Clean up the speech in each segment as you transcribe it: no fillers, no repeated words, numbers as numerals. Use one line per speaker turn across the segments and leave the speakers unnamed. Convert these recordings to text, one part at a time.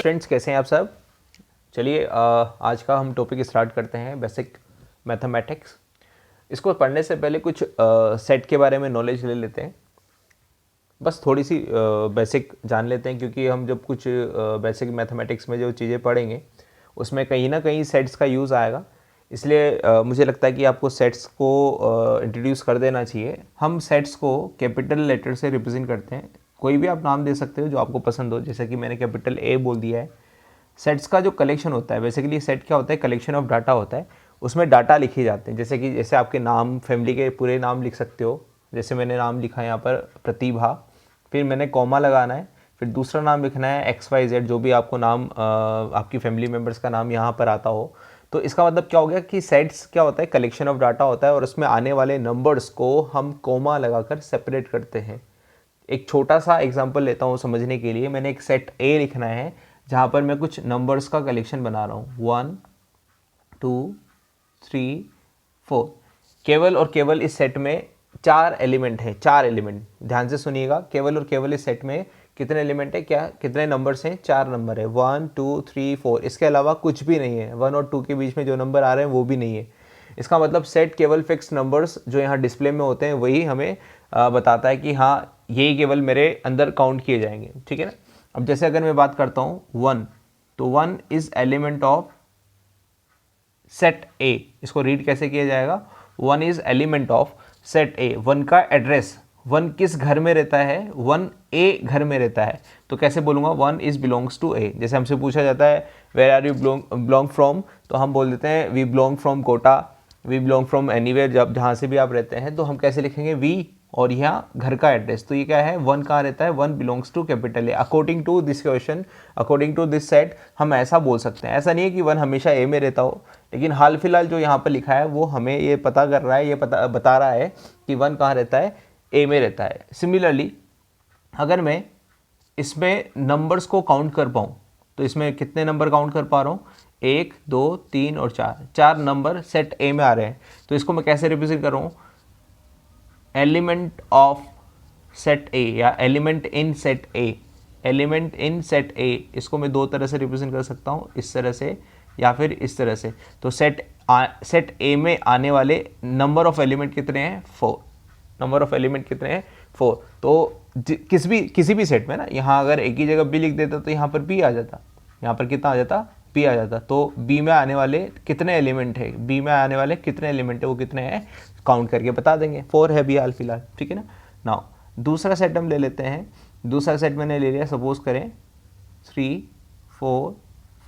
Friends, कैसे हैं आप सब। चलिए आज का हम टॉपिक स्टार्ट करते हैं, बेसिक मैथमेटिक्स। इसको पढ़ने से पहले कुछ सेट के बारे में नॉलेज ले लेते हैं। बस थोड़ी सी बेसिक जान लेते हैं, क्योंकि हम जब कुछ बेसिक मैथमेटिक्स में जो चीज़ें पढ़ेंगे उसमें कहीं ना कहीं सेट्स का यूज़ आएगा। इसलिए मुझे लगता है कि आपको सेट्स को इंट्रोड्यूस कर देना चाहिए। हम सेट्स को कैपिटल लेटर से रिप्रेजेंट करते हैं। कोई भी आप नाम दे सकते हो जो आपको पसंद हो, जैसे कि मैंने कैपिटल ए बोल दिया है। सेट्स का जो कलेक्शन होता है, बेसिकली सेट क्या होता है, कलेक्शन ऑफ डाटा होता है। उसमें डाटा लिखे जाते हैं, जैसे आपके नाम, फैमिली के पूरे नाम लिख सकते हो। जैसे मैंने नाम लिखा है यहाँ पर प्रतिभा, फिर मैंने कॉमा लगाना है, फिर दूसरा नाम लिखना है XYZ, जो भी आपको नाम आपकी फैमिली मेम्बर्स का नाम यहाँ पर आता हो। तो इसका मतलब क्या हो गया कि सेट्स क्या होता है, कलेक्शन ऑफ डाटा होता है, और उसमें आने वाले नंबर्स को हम कॉमा लगाकर सेपरेट करते हैं। एक छोटा सा एग्जांपल लेता हूँ समझने के लिए। मैंने एक सेट ए लिखना है जहाँ पर मैं कुछ नंबर्स का कलेक्शन बना रहा हूँ, 1 2 3 4। केवल और केवल इस सेट में 4 एलिमेंट हैं, 4 एलिमेंट। ध्यान से सुनिएगा, केवल और केवल इस सेट में कितने एलिमेंट है, क्या कितने नंबर्स हैं, 4 नंबर है, 1 2 3 4। इसके अलावा कुछ भी नहीं है। 1 और 2 के बीच में जो नंबर आ रहे हैं वो भी नहीं है। इसका मतलब सेट केवल फिक्स नंबर्स जो यहाँ डिस्प्ले में होते हैं वही हमें बताता है कि हाँ, यही केवल मेरे अंदर काउंट किए जाएंगे। ठीक है ना। अब जैसे अगर मैं बात करता हूँ 1, तो 1 इज एलिमेंट ऑफ सेट ए। इसको रीड कैसे किया जाएगा, 1 इज एलिमेंट ऑफ सेट ए। 1 का एड्रेस, 1 किस घर में रहता है, 1 ए घर में रहता है। तो कैसे बोलूँगा, 1 इज बिलोंग्स टू ए। जैसे हमसे पूछा जाता है where are you belong from, तो हम बोल देते हैं we belong from Kota, we belong from anywhere. जब जहाँ से भी आप रहते हैं तो हम कैसे लिखेंगे, वी और यहाँ घर का एड्रेस। तो ये क्या है, 1 कहाँ रहता है, 1 belongs to capital A. According to this question, according to this set, हम ऐसा बोल सकते हैं। ऐसा नहीं है कि 1 हमेशा ए में रहता हो, लेकिन हाल फिलहाल जो यहाँ पर लिखा है वो हमें ये पता कर रहा है, ये बता रहा है कि 1 कहाँ रहता है, ए में रहता है। सिमिलरली अगर मैं इसमें नंबर्स को काउंट कर पाऊँ, तो इसमें कितने नंबर काउंट कर पा रहा हूँ, 1 2 3 और 4, 4 नंबर सेट ए में आ रहे हैं। तो इसको मैं कैसे रिप्रेजेंट कर रहा हूँ, एलिमेंट ऑफ सेट ए या element in set A. Element in set ए, इसको मैं दो तरह से रिप्रेजेंट कर सकता हूँ, इस तरह से या फिर इस तरह से। तो सेट ए में आने वाले नंबर ऑफ एलिमेंट कितने हैं, 4। नंबर ऑफ एलिमेंट कितने हैं, 4। तो किसी भी सेट में ना, यहाँ अगर एक ही जगह बी लिख देता तो यहाँ पर बी आ जाता, यहाँ पर कितना आ जाता, बी आ जाता। तो बी में आने वाले कितने एलिमेंट है, बी में आने वाले कितने एलिमेंट है, वो कितने हैं काउंट करके बता देंगे। 4 है बी हाल फिलहाल। ठीक है ना। नाउ दूसरा सेट हम ले लेते हैं। दूसरा सेट मैंने ले लिया, सपोज करें 3 4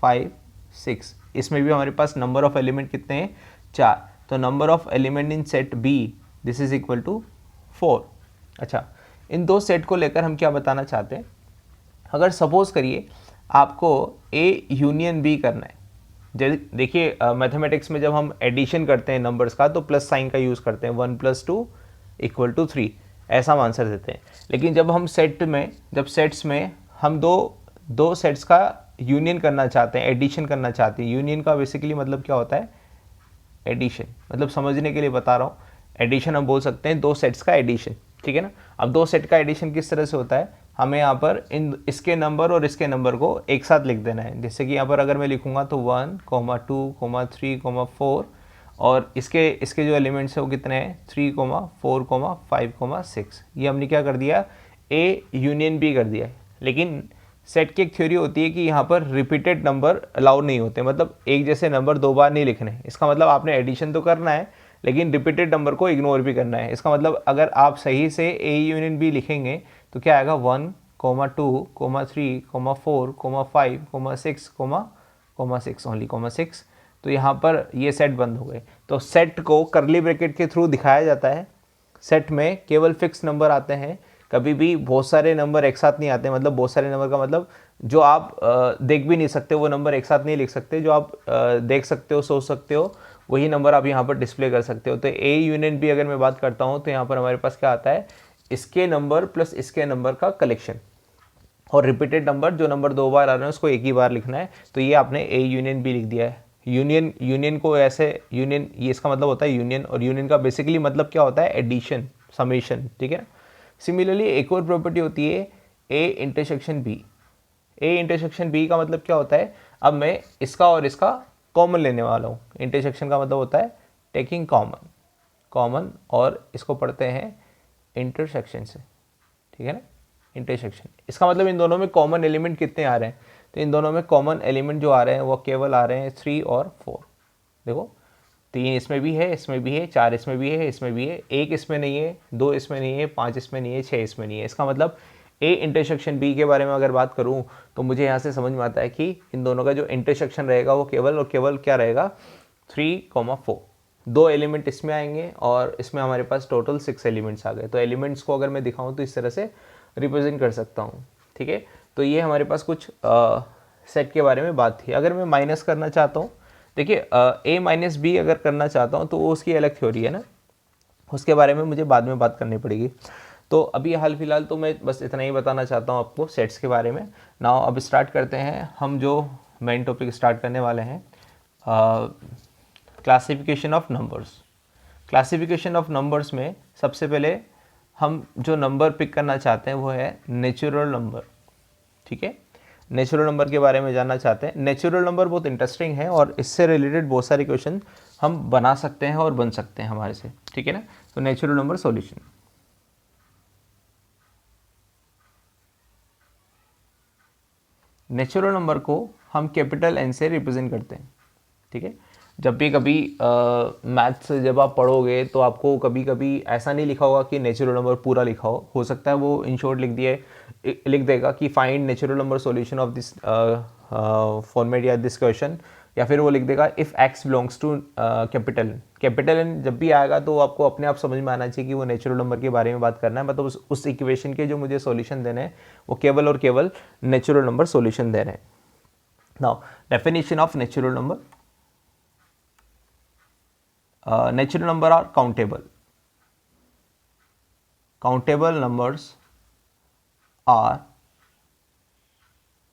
5 6। इसमें भी हमारे पास नंबर ऑफ एलिमेंट कितने हैं, 4। तो number of element in set B, this is equal to 4। अच्छा, इन दो सेट को लेकर हम क्या बताना चाहते हैं, अगर सपोज करिए आपको ए यूनियन बी करना है। देखिए मैथमेटिक्स में जब हम एडिशन करते हैं नंबर्स का तो प्लस साइन का यूज़ करते हैं, 1 + 2 = 3, ऐसा हम आंसर देते हैं। लेकिन जब हम जब सेट्स में हम दो सेट्स का यूनियन करना चाहते हैं, एडिशन करना चाहते हैं। यूनियन का बेसिकली मतलब क्या होता है, एडिशन। मतलब समझने के लिए बता रहा हूँ, एडिशन हम बोल सकते हैं दो सेट्स का एडिशन। ठीक है ना। अब दो सेट का एडिशन किस तरह से होता है, हमें यहाँ पर इसके नंबर और इसके नंबर को एक साथ लिख देना है। जैसे कि यहाँ पर अगर मैं लिखूँगा तो 1 2 3 4, और इसके जो एलिमेंट्स है वो कितने हैं, 3 4 5 6। ये हमने क्या कर दिया, ए यूनियन बी कर दिया है। लेकिन सेट की एक थ्योरी होती है कि यहाँ पर रिपीटेड नंबर अलाउ नहीं होते, मतलब एक जैसे नंबर दो बार नहीं लिखने। इसका मतलब आपने एडिशन तो करना है लेकिन रिपीटेड नंबर को इग्नोर भी करना है। इसका मतलब अगर आप सही से ए यूनियन बी लिखेंगे तो क्या आएगा, 1 2 3 4 5 6 ओनली 6। तो यहाँ पर ये सेट बंद हो गए। तो सेट को करली ब्रैकेट के थ्रू दिखाया जाता है। सेट में केवल फिक्स नंबर आते हैं, कभी भी बहुत सारे नंबर एक साथ नहीं आते। मतलब बहुत सारे नंबर का मतलब जो आप देख भी नहीं सकते वो नंबर एक साथ नहीं लिख सकते। जो आप देख सकते हो, सोच सकते हो, वही नंबर आप यहाँ पर डिस्प्ले कर सकते हो। तो ए यूनियन बी अगर मैं बात करता हूँ तो यहाँ पर हमारे पास क्या आता है, इसके नंबर प्लस इसके नंबर का कलेक्शन, और रिपीटेड नंबर, जो नंबर दो बार आ रहे हैं उसको एक ही बार लिखना है। तो ये आपने ए यूनियन बी लिख दिया है। यूनियन को ऐसे, यूनियन ये इसका मतलब होता है यूनियन, और यूनियन का बेसिकली मतलब क्या होता है, एडिशन, समेशन। ठीक है ना। सिमिलरली एक और प्रॉपर्टी होती है A intersection B. A intersection B का मतलब क्या होता है, अब मैं इसका और इसका कॉमन लेने वाला हूँ। इंटरसेक्शन का मतलब होता है टेकिंग कॉमन, और इसको पढ़ते हैं इंटरसेक्शन से, ठीक है ना, इंटरसेक्शन। इसका मतलब इन दोनों में कॉमन एलिमेंट कितने आ रहे हैं, तो इन दोनों में कॉमन एलिमेंट जो आ रहे हैं वो केवल आ रहे हैं 3 और 4। देखो 3 इसमें भी है, इसमें भी है, 4 इसमें भी है, इसमें भी है, 1 इसमें नहीं है, 2 इसमें नहीं है, 5 इसमें नहीं है, 6 इसमें नहीं है। इसका मतलब ए इंटरसेक्शन बी के बारे में अगर बात करूं तो मुझे यहाँ से समझ में आता है कि इन दोनों का जो इंटरसेक्शन रहेगा वो केवल और केवल क्या रहेगा, 3,4। 2 एलिमेंट इसमें आएंगे और इसमें हमारे पास टोटल 6 एलिमेंट्स आ गए। तो एलिमेंट्स को अगर मैं दिखाऊं तो इस तरह से रिप्रेजेंट कर सकता हूँ, ठीक है। तो ये हमारे पास कुछ सेट के बारे में बात थी। अगर मैं माइनस करना चाहता हूँ, देखिए ए माइनस बी अगर करना चाहता हूँ तो वो उसकी अलग थ्योरी है ना, उसके बारे में मुझे बाद में बात करनी पड़ेगी। तो अभी हाल फिलहाल तो मैं बस इतना ही बताना चाहता हूँ आपको सेट्स के बारे में। नाउ अब स्टार्ट करते हैं हम जो मेन टॉपिक स्टार्ट करने वाले हैं, classification of numbers. Classification of numbers में सबसे पहले हम जो नंबर पिक करना चाहते हैं वो है नेचुरल नंबर, ठीक है। नेचुरल नंबर के बारे में जानना चाहते हैं। नेचुरल नंबर बहुत इंटरेस्टिंग है और इससे रिलेटेड बहुत सारे क्वेश्चन हम बना सकते हैं और बन सकते हैं हमारे से, ठीक है ना। तो natural number solution, natural number को हम कैपिटल एन से रिप्रेजेंट करते हैं, ठीक है। जब भी कभी मैथ्स जब आप पढ़ोगे तो आपको कभी कभी ऐसा नहीं लिखा होगा कि नेचुरल नंबर पूरा लिखा हो सकता है वो इन शॉर्ट लिख देगा कि find natural number solution of this format या दिस क्वेश्चन, या फिर वो लिख देगा if x belongs to capital N. जब भी आएगा तो आपको अपने आप समझ में आना चाहिए कि वो नेचुरल नंबर के बारे में बात करना है, मतलब उस इक्वेशन के जो मुझे सॉल्यूशन देने हैं वो केवल और केवल नेचुरल नंबर सॉल्यूशन दे रहे हैं। Now definition of natural number, natural number are countable. Countable numbers are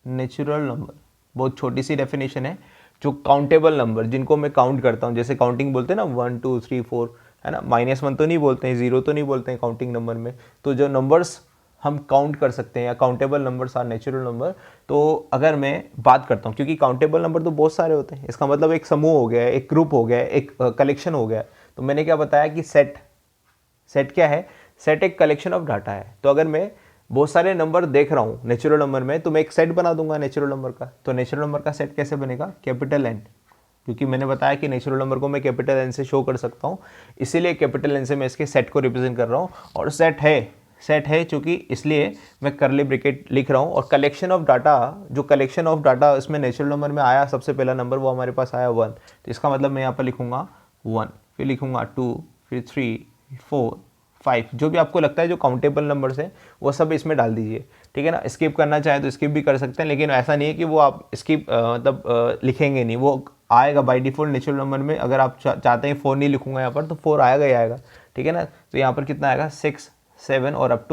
natural number। बहुत छोटी सी डेफिनेशन है। जो काउंटेबल नंबर जिनको मैं काउंट करता हूँ, जैसे काउंटिंग बोलते हैं ना 1 2 3 4, है ना, -1 तो नहीं बोलते हैं, 0 तो नहीं बोलते हैं काउंटिंग नंबर में। तो जो नंबर्स हम काउंट कर सकते हैं या countable numbers are natural number. तो अगर मैं बात करता हूँ, क्योंकि काउंटेबल नंबर तो बहुत सारे होते हैं, इसका मतलब एक समूह हो गया, एक ग्रुप हो गया, एक कलेक्शन हो गया। तो मैंने क्या बताया कि सेट क्या है, सेट एक कलेक्शन ऑफ डाटा है। तो अगर मैं बहुत सारे नंबर देख रहा हूँ नेचुरल नंबर में तो मैं एक सेट बना दूंगा नेचुरल नंबर का। तो नेचुरल नंबर का सेट कैसे बनेगा, कैपिटल एन, क्योंकि मैंने बताया कि नेचुरल नंबर को मैं कैपिटल एन से शो कर सकता हूँ, इसीलिए कैपिटल एन से मैं इसके सेट को रिप्रेजेंट कर रहा हूँ। और सेट है चूंकि इसलिए मैं करली ब्रैकेट लिख रहा हूँ। और कलेक्शन ऑफ डाटा, जो कलेक्शन ऑफ डाटा इसमें नेचुरल नंबर में आया सबसे पहला नंबर वो हमारे पास आया 1, तो इसका मतलब मैं यहाँ पर लिखूंगा 1, फिर लिखूंगा 2, फिर 3, 4, 5, जो भी आपको लगता है जो काउंटेबल नंबर्स हैं वो सब इसमें डाल दीजिए, ठीक है ना। स्किप करना चाहे तो स्किप भी कर सकते हैं, लेकिन ऐसा नहीं है कि वो आप स्किप लिखेंगे नहीं, वो आएगा बाय डिफ़ॉल्ट नेचुरल नंबर में। अगर आप चाहते हैं 4 नहीं लिखूंगा यहाँ पर तो 4 आएगा ही आएगा, ठीक है ना। तो यहाँ पर कितना आएगा 6, 7 और अप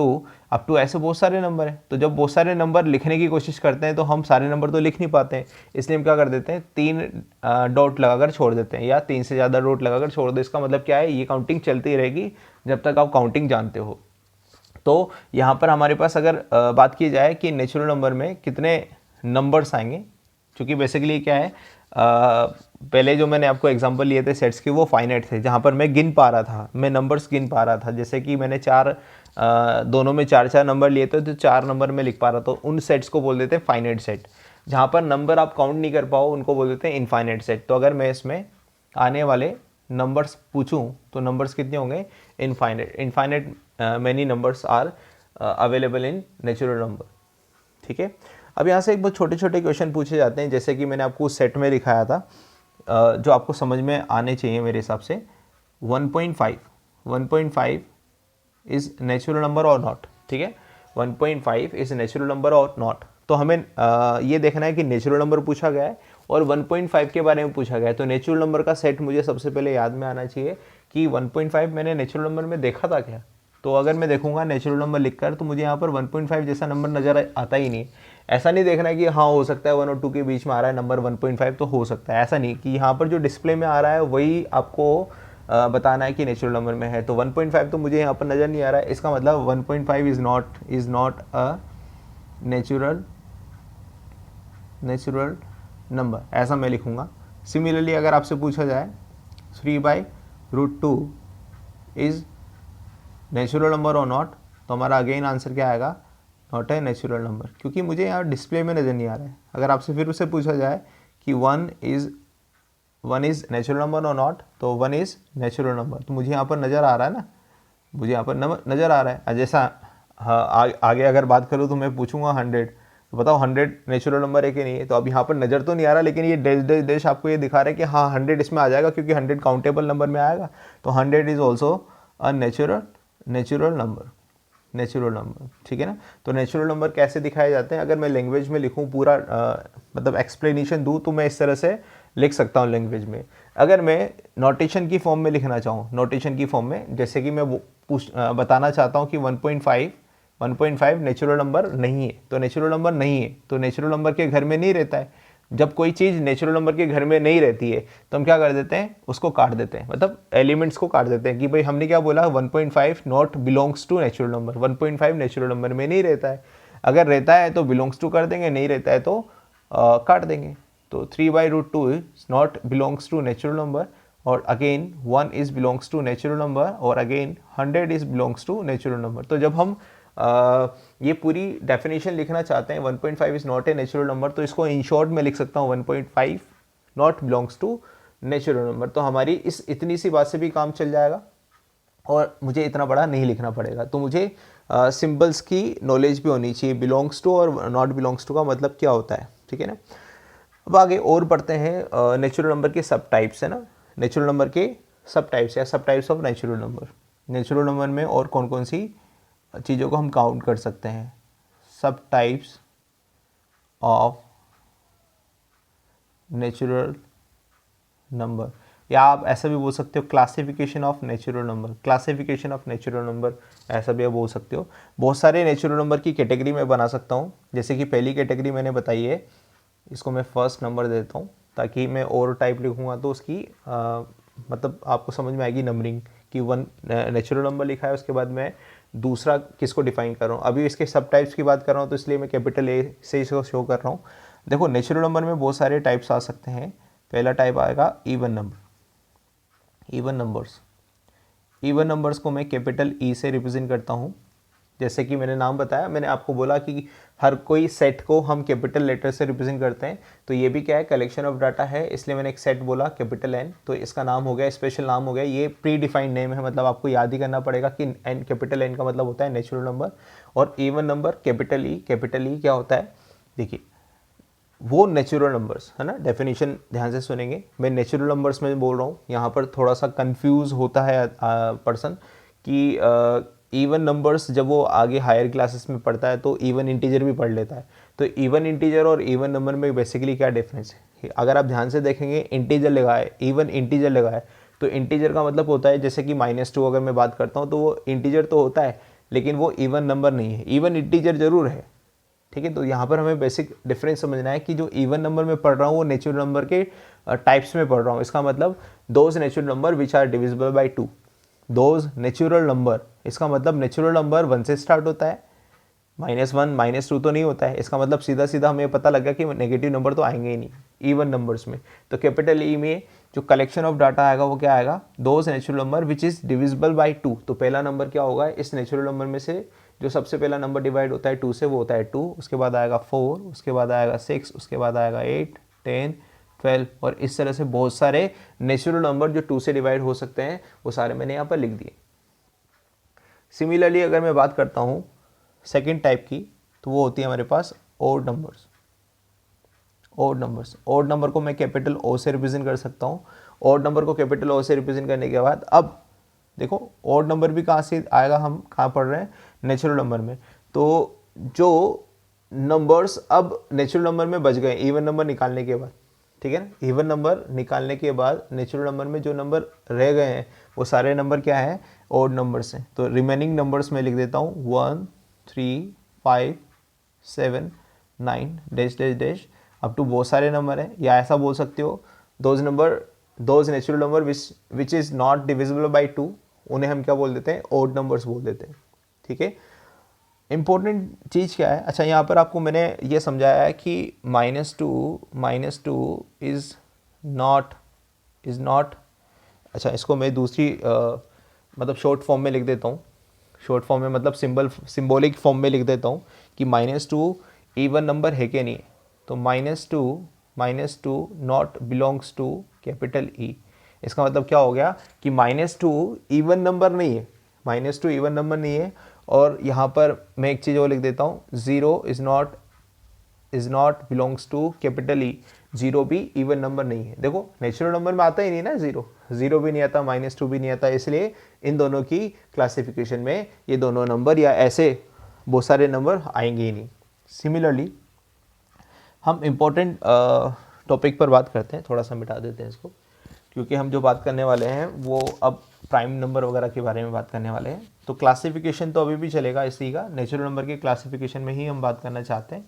टू ऐसे बहुत सारे नंबर हैं। तो जब बहुत सारे नंबर लिखने की कोशिश करते हैं तो हम सारे नंबर तो लिख नहीं पाते हैं, इसलिए हम क्या कर देते हैं 3 डॉट लगाकर छोड़ देते हैं, या 3 से ज़्यादा डॉट लगाकर छोड़ दो। इसका मतलब क्या है, ये काउंटिंग चलती रहेगी जब तक आप काउंटिंग जानते हो। तो यहाँ पर हमारे पास अगर बात की जाए कि नेचुरल नंबर में कितने नंबर्स आएंगे, क्योंकि बेसिकली क्या है, पहले जो मैंने आपको एग्जांपल लिए थे सेट्स के वो फाइनाइट थे, जहाँ पर मैं गिन पा रहा था, मैं नंबर्स गिन पा रहा था। जैसे कि मैंने दोनों में 4 नंबर लिए थे तो 4 नंबर में लिख पा रहा था। तो उन सेट्स को बोल देते हैं फाइनाइट सेट। जहाँ पर नंबर आप काउंट नहीं कर पाओ उनको बोल देते हैं इनफाइनाइट सेट। तो अगर मैं इसमें आने वाले नंबर्स पूछूं तो नंबर्स कितने होंगे, infinite many numbers are available in natural number, ठीक है। अब यहाँ से एक बहुत छोटे छोटे क्वेश्चन पूछे जाते हैं, जैसे कि मैंने आपको उस सेट में दिखाया था, जो आपको समझ में आने चाहिए मेरे हिसाब से। 1.5 इज़ नेचुरल नंबर और नॉट, ठीक है। 1.5 इज़ नेचुरल नंबर और नॉट। तो हमें ये देखना है कि नेचुरल नंबर पूछा गया है और 1.5 के बारे में पूछा गया है। तो नेचुरल नंबर का सेट मुझे सबसे पहले याद में आना चाहिए कि 1.5 मैंने नेचुरल नंबर में देखा था क्या। तो अगर मैं देखूंगा नेचुरल नंबर लिखकर तो मुझे यहाँ पर 1.5 जैसा नंबर नज़र आता ही नहीं। ऐसा नहीं देखना है कि हाँ हो सकता है 1 और 2 के बीच में आ रहा है नंबर 1.5 तो हो सकता है, ऐसा नहीं कि यहाँ पर जो डिस्प्ले में आ रहा है वही आपको बताना है कि नेचुरल नंबर में है। तो 1.5 तो मुझे यहाँ पर नज़र नहीं आ रहा है, इसका मतलब 1.5 is not a natural natural number, ऐसा मैं लिखूँगा। सिमिलरली अगर आपसे पूछा जाए 3/√2 इज़ नेचुरल नंबर और नॉट, तो हमारा अगेन आंसर क्या आएगा, नॉट है नेचुरल नंबर, क्योंकि मुझे यहाँ डिस्प्ले में नज़र नहीं आ रहा है। अगर आपसे फिर उससे पूछा जाए कि वन इज़ नेचुरल नंबर और नॉट, तो 1 इज़ नेचुरल नंबर, तो मुझे यहाँ पर नज़र आ रहा है ना, मुझे यहाँ पर नज़र आ रहा है। जैसा हाँ आगे अगर बात करूँ तो मैं पूछूंगा 100, तो बताओ 100 नेचुरल नंबर है कि नहीं है, तो अब यहाँ पर नज़र तो नहीं आ रहा, लेकिन ये डैश डैश डैश आपको ये दिखा रहा है कि हाँ 100 इसमें आ जाएगा, क्योंकि 100 काउंटेबल नंबर में आएगा, तो 100 is also a natural number, ठीक है ना। तो नेचुरल नंबर कैसे दिखाए जाते हैं, अगर मैं लैंग्वेज में लिखूं पूरा मतलब एक्सप्लेनेशन दूं, तो मैं इस तरह से लिख सकता हूं लैंग्वेज में। अगर मैं नोटेशन की फॉर्म में लिखना चाहूं, नोटेशन की फॉर्म में, जैसे कि मैं बताना चाहता हूं कि 1.5 नेचुरल नंबर नहीं है, तो नेचुरल नंबर नहीं है, तो नेचुरल नंबर के घर में नहीं रहता है। जब कोई चीज़ नेचुरल नंबर के घर में नहीं रहती है, तो हम क्या कर देते हैं, उसको काट देते हैं, मतलब एलिमेंट्स को काट देते हैं कि भाई हमने क्या बोला, 1.5 not belongs to natural number, 1.5 natural number में नहीं रहता है। अगर रहता है तो बिलोंग्स टू कर देंगे, नहीं रहता है तो काट देंगे। तो 3/√2 is not belongs to natural number, और again 1 is belongs to natural number, और अगेन 100 is belongs to natural number. तो जब हम ये पूरी डेफिनेशन लिखना चाहते हैं 1.5 is not a natural number, तो इसको इन शॉर्ट में लिख सकता हूँ 1.5 not belongs to natural number. तो हमारी इस इतनी सी बात से भी काम चल जाएगा, और मुझे इतना बड़ा नहीं लिखना पड़ेगा। तो मुझे सिंबल्स की नॉलेज भी होनी चाहिए, बिलोंग्स टू और नॉट बिलोंग्स टू का मतलब क्या होता है, ठीक है ना। अब आगे और पढ़ते हैं नेचुरल नंबर के सब टाइप्स, है ना, नेचुरल नंबर के सब टाइप्स या सब types of natural number. Natural number में और कौन कौन सी चीज़ों को हम काउंट कर सकते हैं, सब टाइप्स ऑफ नेचुरल नंबर, या आप ऐसा भी बोल सकते हो classification of natural number, classification of natural number ऐसा भी आप बोल सकते हो। बहुत सारे नेचुरल नंबर की कैटेगरी मैं बना सकता हूँ, जैसे कि पहली कैटेगरी मैंने बताई है, इसको मैं फर्स्ट नंबर देता हूँ, ताकि मैं और टाइप लिखूँगा तो उसकी मतलब आपको समझ में आएगी नंबरिंग, कि 1 नेचुरल नंबर लिखा है, उसके बाद मैं दूसरा किसको डिफाइन कर रहा हूँ। अभी इसके सब टाइप्स की बात कर रहा हूँ, तो इसलिए मैं कैपिटल ए से इसको शो कर रहा हूँ। देखो नेचुरल नंबर में बहुत सारे टाइप्स आ सकते हैं। पहला टाइप आएगा इवन नंबर, इवन नंबर्स को मैं कैपिटल ई से रिप्रेजेंट करता हूँ। जैसे कि मैंने नाम बताया, मैंने आपको बोला कि हर कोई सेट को हम कैपिटल लेटर से रिप्रेजेंट करते हैं, तो ये भी क्या है, कलेक्शन ऑफ डाटा है, इसलिए मैंने एक सेट बोला कैपिटल एन, तो इसका नाम हो गया, स्पेशल नाम हो गया, ये प्री डिफाइंड नेम है, मतलब आपको याद ही करना पड़ेगा कि एन, कैपिटल एन का मतलब होता है नेचुरल नंबर। और इवन नंबर कैपिटल ई क्या होता है, देखिए वो नेचुरल नंबर्स है ना, डेफिनेशन ध्यान से सुनेंगे, मैं नेचुरल नंबर्स में बोल रहा हूँ। यहाँ पर थोड़ा सा कंफ्यूज होता है पर्सन कि इवन नंबर्स जब वो आगे हायर क्लासेस में पढ़ता है तो इवन इंटीजर भी पढ़ लेता है। तो इवन इंटीजर और इवन नंबर में बेसिकली क्या डिफरेंस है, अगर आप ध्यान से देखेंगे, इंटीजर लगाए, इवन इंटीजर लगाए, तो इंटीजर का मतलब होता है, जैसे कि -2 अगर मैं बात करता हूँ, तो वो इंटीजर तो होता है, लेकिन वो इवन नंबर नहीं है, इवन इंटीजर जरूर है, ठीक है। तो यहाँ पर हमें बेसिक डिफरेंस समझना है कि जो इवन नंबर में पढ़ रहा हूँ वो नेचुरल नंबर के टाइप्स में पढ़ रहा हूँ। इसका मतलब those natural number which are divisible by 2, those natural number, इसका मतलब नेचुरल नंबर 1 से स्टार्ट होता है, -1 -2 तो नहीं होता है। इसका मतलब सीधा सीधा हमें पता लगा कि नेगेटिव नंबर तो आएंगे ही नहीं इवन नंबर्स में। तो कैपिटल ई में जो कलेक्शन ऑफ डाटा आएगा वो क्या आएगा, those natural number which is divisible by 2। तो पहला नंबर क्या होगा, इस नेचुरल नंबर में से जो सबसे पहला नंबर डिवाइड होता है 2 से, वो होता है 2, उसके बाद आएगा 4, उसके बाद आएगा 6, उसके बाद आएगा 8, 10, 12, और इस तरह से बहुत सारे नेचुरल नंबर जो 2 से डिवाइड हो सकते हैं, वो सारे मैंने यहाँ पर लिख दिए। सिमिलरली अगर मैं बात करता हूँ सेकेंड टाइप की, तो वो होती है हमारे पास ओड नंबर्स। ओड नंबर को मैं कैपिटल ओ से रिप्रेजेंट कर सकता हूँ। ओड नंबर को कैपिटल ओ से रिप्रेजेंट करने के बाद, अब देखो ओड नंबर भी कहाँ से आएगा, हम कहाँ पढ़ रहे हैं, नेचुरल नंबर में। तो जो नंबर्स अब नेचुरल नंबर में बच गए इवन नंबर निकालने के बाद, ठीक है ना, इवन नंबर निकालने के बाद नेचुरल नंबर में जो नंबर रह गए हैं वो सारे नंबर क्या है, ओड नंबर्स हैं। तो रिमेनिंग नंबर्स में लिख देता हूँ 1, 3, 5, 7, 9 dash dash dash up to बहुत सारे नंबर हैं। या ऐसा बोल सकते हो, those natural number which is not divisible by 2, उन्हें हम क्या बोल देते हैं, ओड नंबर्स बोल देते हैं, ठीक है। इम्पोर्टेंट चीज़ क्या है, अच्छा यहाँ पर आपको मैंने ये समझाया है कि -2 इज़ नॉट, अच्छा इसको मैं दूसरी मतलब शॉर्ट फॉर्म में लिख देता हूँ, शॉर्ट फॉर्म में मतलब सिंबॉलिक फॉर्म में लिख देता हूँ कि -2 इवन नंबर है कि नहीं है। तो -2 not belongs to capital E. इसका मतलब क्या हो गया कि -2 इवन नंबर नहीं है, -2 इवन नंबर नहीं है। और यहाँ पर मैं एक चीज़ और लिख देता हूँ, 0 is not belongs to capital E. 0 भी इवन नंबर नहीं है। देखो नेचुरल नंबर में आता ही नहीं ना, 0 भी नहीं आता, -2 भी नहीं आता, इसलिए इन दोनों की क्लासिफिकेशन में ये दोनों नंबर या ऐसे बहुत सारे नंबर आएंगे ही नहीं। सिमिलरली हम इम्पोर्टेंट टॉपिक पर बात करते हैं, थोड़ा सा मिटा देते हैं इसको, क्योंकि हम जो बात करने वाले हैं वो अब प्राइम नंबर वगैरह के बारे में बात करने वाले हैं। तो क्लासिफिकेशन तो अभी भी चलेगा इसी का, नेचुरल नंबर के क्लासिफिकेशन में ही हम बात करना चाहते हैं।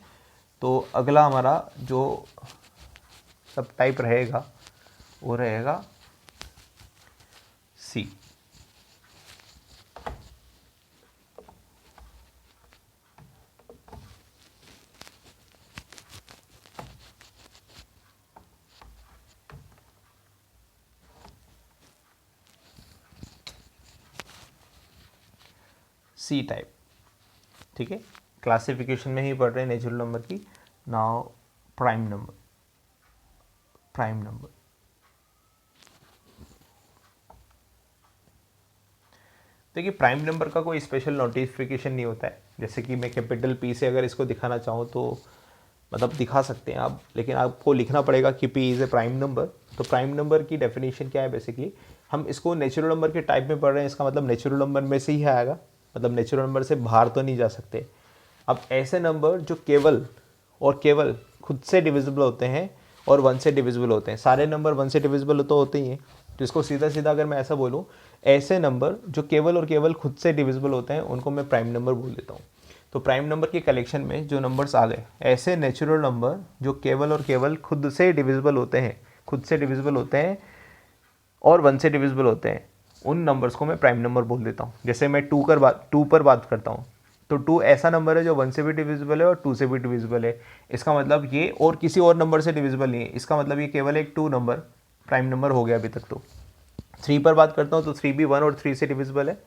तो अगला हमारा जो सब टाइप रहेगा वो रहेगा सी। सी टाइप, ठीक है, क्लासिफिकेशन में ही पढ़ रहे हैं नेचुरल नंबर की। नाउ प्राइम नंबर, देखिए प्राइम नंबर का कोई स्पेशल नोटिफिकेशन नहीं होता है। जैसे कि मैं कैपिटल पी से अगर इसको दिखाना चाहूँ तो मतलब दिखा सकते हैं आप, लेकिन आपको लिखना पड़ेगा कि P is a prime number. तो प्राइम नंबर की डेफिनेशन क्या है, बेसिकली हम इसको नेचुरल नंबर के टाइप में पढ़ रहे हैं, इसका मतलब नेचुरल नंबर में से ही आएगा, मतलब नेचुरल नंबर से बाहर तो नहीं जा सकते। अब ऐसे नंबर जो केवल और केवल खुद से डिविजिबल होते हैं और 1 से डिविजिबल होते हैं, सारे नंबर 1 से डिविजिबल तो होते ही हैं। तो इसको सीधा सीधा अगर मैं ऐसा बोलूँ, ऐसे नंबर जो केवल और केवल खुद से डिविजिबल होते हैं उनको मैं प्राइम नंबर बोल देता हूँ। तो प्राइम नंबर के कलेक्शन में जो नंबर्स आ गए, ऐसे नेचुरल नंबर जो केवल और केवल खुद से डिविजिबल होते हैं, और 1 से डिविजिबल होते हैं, उन नंबर्स को मैं प्राइम नंबर बोल देता हूँ। जैसे मैं 2 पर बात करता हूँ, तो 2 ऐसा नंबर है जो 1 से भी डिविजिबल है और 2 से भी डिविजिबल है। इसका मतलब ये और किसी और नंबर से डिविजिबल नहीं है, इसका मतलब ये केवल एक 2 नंबर प्राइम नंबर हो गया अभी तक। तो 3 पर बात करता हूँ तो 3 भी 1 और 3 से डिविजिबल है,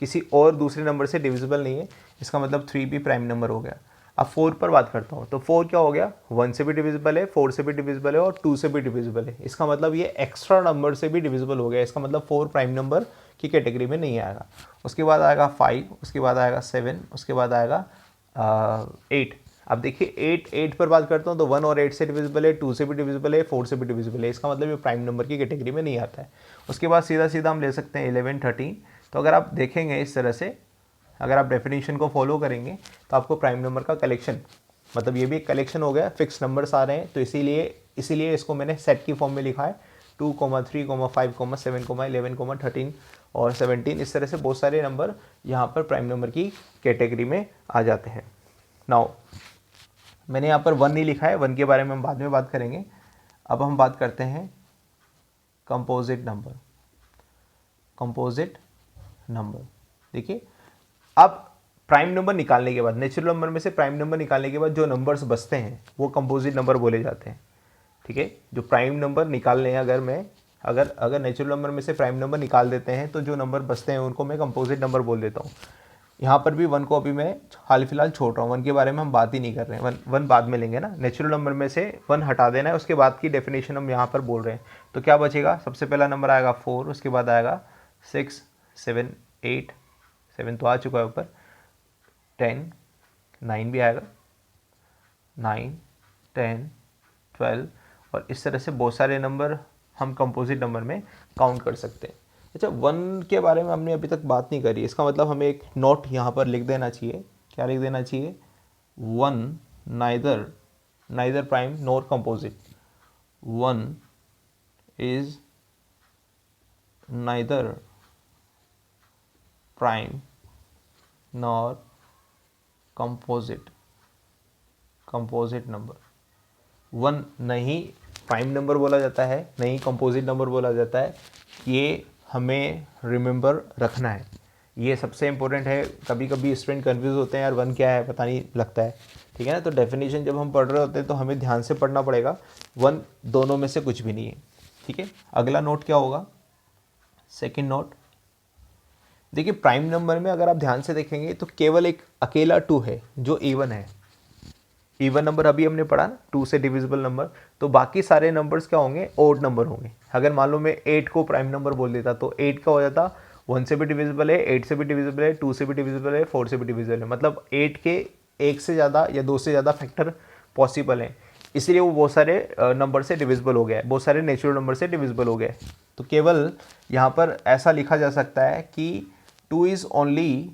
किसी और दूसरे नंबर से डिविजिबल नहीं है, इसका मतलब 3 भी प्राइम नंबर हो गया। अब 4 पर बात करता हूँ तो 4 क्या हो गया, 1 से भी डिविजिबल है, 4 से भी डिविजिबल है और 2 से भी डिविजिबल है, इसका मतलब ये एक्स्ट्रा नंबर से भी डिविजिबल हो गया, इसका मतलब 4 प्राइम नंबर की कैटेगरी में नहीं आएगा। उसके बाद आएगा 5, उसके बाद आएगा 7, उसके बाद आएगा 8। अब देखिए 8 पर बात करता हूँ तो 1 और 8 से डिविजिबल है, 2 से भी डिविजिबल है, 4 से भी डिविजिबल है, इसका मतलब ये प्राइम नंबर की कैटेगरी में नहीं आता है। उसके बाद सीधा सीधा हम ले सकते हैं 11, 13। तो अगर आप देखेंगे इस तरह से, अगर आप डेफिनेशन को फॉलो करेंगे तो आपको प्राइम नंबर का कलेक्शन, मतलब ये भी एक कलेक्शन हो गया, फिक्स नंबर्स आ रहे हैं, तो इसीलिए इसको मैंने सेट की फॉर्म में लिखा है। 2, 3, 5, 7, 11, 13 और 17, इस तरह से बहुत सारे नंबर यहाँ पर प्राइम नंबर की कैटेगरी में आ जाते हैं। नाउ मैंने यहाँ पर 1 नहीं लिखा है, 1 के बारे में हम बाद में बात करेंगे। अब हम बात करते हैं कंपोजिट नंबर। देखिए अब प्राइम नंबर निकालने के बाद, नेचुरल नंबर में से प्राइम नंबर निकालने के बाद जो नंबर्स बचते हैं वो कंपोजिट नंबर बोले जाते हैं, ठीक है। जो प्राइम नंबर निकालने हैं, अगर नेचुरल नंबर में से प्राइम नंबर निकाल देते हैं तो जो नंबर बचते हैं उनको मैं कंपोजिट नंबर बोल देता हूँ। यहाँ पर भी 1 को अभी मैं हाल फिलहाल छोड़ रहा हूँ, 1 के बारे में हम बात ही नहीं कर रहे हैं, 1 बाद में लेंगे ना। नेचुरल नंबर में से 1 हटा देना है, उसके बाद की डेफिनेशन हम यहाँ पर बोल रहे हैं। तो क्या बचेगा, सबसे पहला नंबर आएगा 4, उसके बाद आएगा 6, 7, 8, 7 तो आ चुका है ऊपर, 10, 9 भी आएगा, 9, 10, 12, और इस तरह से बहुत सारे नंबर हम कंपोजिट नंबर में काउंट कर सकते हैं। अच्छा 1 के बारे में हमने अभी तक बात नहीं करी, इसका मतलब हमें एक नोट यहाँ पर लिख देना चाहिए। क्या लिख देना चाहिए, 1 neither prime nor composite, 1 is neither prime nor composite number. 1 नहीं प्राइम नंबर बोला जाता है, नहीं कंपोजिट नंबर बोला जाता है, ये हमें रिमेंबर रखना है। ये सबसे इंपॉर्टेंट है। कभी कभी स्टूडेंट कन्फ्यूज होते हैं, यार वन क्या है पता नहीं लगता है, ठीक है ना। तो डेफिनेशन जब हम पढ़ रहे होते हैं तो हमें ध्यान से पढ़ना पड़ेगा। वन दोनों में से कुछ भी नहीं है, ठीक है। अगला नोट क्या होगा, सेकंड नोट, देखिए प्राइम नंबर में अगर आप ध्यान से देखेंगे तो केवल एक अकेला 2 है जो इवन है। इवन नंबर अभी हमने पढ़ा ना, 2 से डिविजिबल नंबर, तो बाकी सारे नंबर्स क्या होंगे, ओड नंबर होंगे। अगर मान लो मैं 8 को प्राइम नंबर बोल देता तो 8 का हो जाता 1 से भी डिविजिबल है, 8 से भी डिविजिबल है, 2 से भी डिविजिबल है, 4 से भी डिविजिबल है। मतलब 8 के 1 से ज़्यादा या 2 से ज़्यादा फैक्टर पॉसिबल हैं, इसीलिए वो बहुत सारे नंबर से डिविजिबल हो गया है, बहुत सारे नेचुरल नंबर से डिविजिबल हो गए। तो केवल यहाँ पर ऐसा लिखा जा सकता है कि 2 is only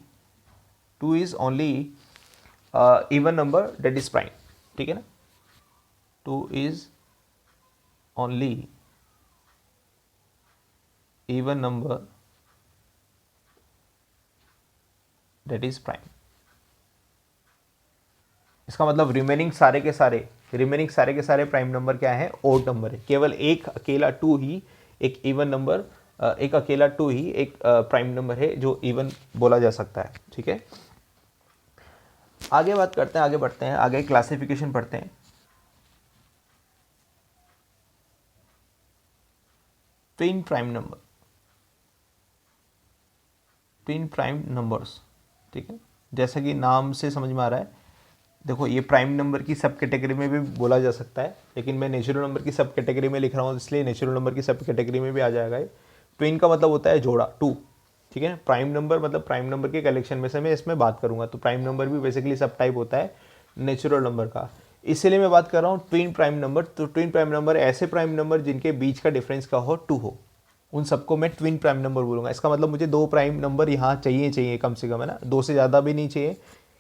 even number that is prime, ठीक है ना। 2 is only even number that is prime. इसका मतलब रिमेनिंग सारे के सारे प्राइम नंबर क्या है, ओड नंबर है। केवल एक अकेला 2 ही एक इवन नंबर, एक अकेला 2 ही एक प्राइम नंबर है जो इवन बोला जा सकता है, ठीक है। आगे बात करते हैं, आगे बढ़ते हैं, आगे क्लासिफिकेशन पढ़ते हैं। ट्विन प्राइम नंबर्स, ठीक है। जैसा कि नाम से समझ में आ रहा है, देखो ये प्राइम नंबर की सब कैटेगरी में भी बोला जा सकता है, लेकिन मैं नेचुरल नंबर की सब कैटेगरी में लिख रहा हूँ, इसलिए नेचुरल नंबर की सब कैटेगरी में भी आ जाएगा ये। ट्विन का मतलब होता है जोड़ा, 2, ठीक है ना। प्राइम नंबर मतलब प्राइम नंबर के कलेक्शन में से मैं इसमें बात करूंगा। तो प्राइम नंबर भी बेसिकली सब टाइप होता है नेचुरल नंबर का, इसीलिए मैं बात कर रहा हूँ ट्विन प्राइम नंबर। तो ट्विन प्राइम नंबर ऐसे प्राइम नंबर जिनके बीच का डिफरेंस का हो 2 हो, उन सबको मैं ट्विन प्राइम नंबर बोलूँगा। इसका मतलब मुझे 2 प्राइम नंबर यहाँ चाहिए कम से कम, है ना, 2 से ज़्यादा भी नहीं चाहिए,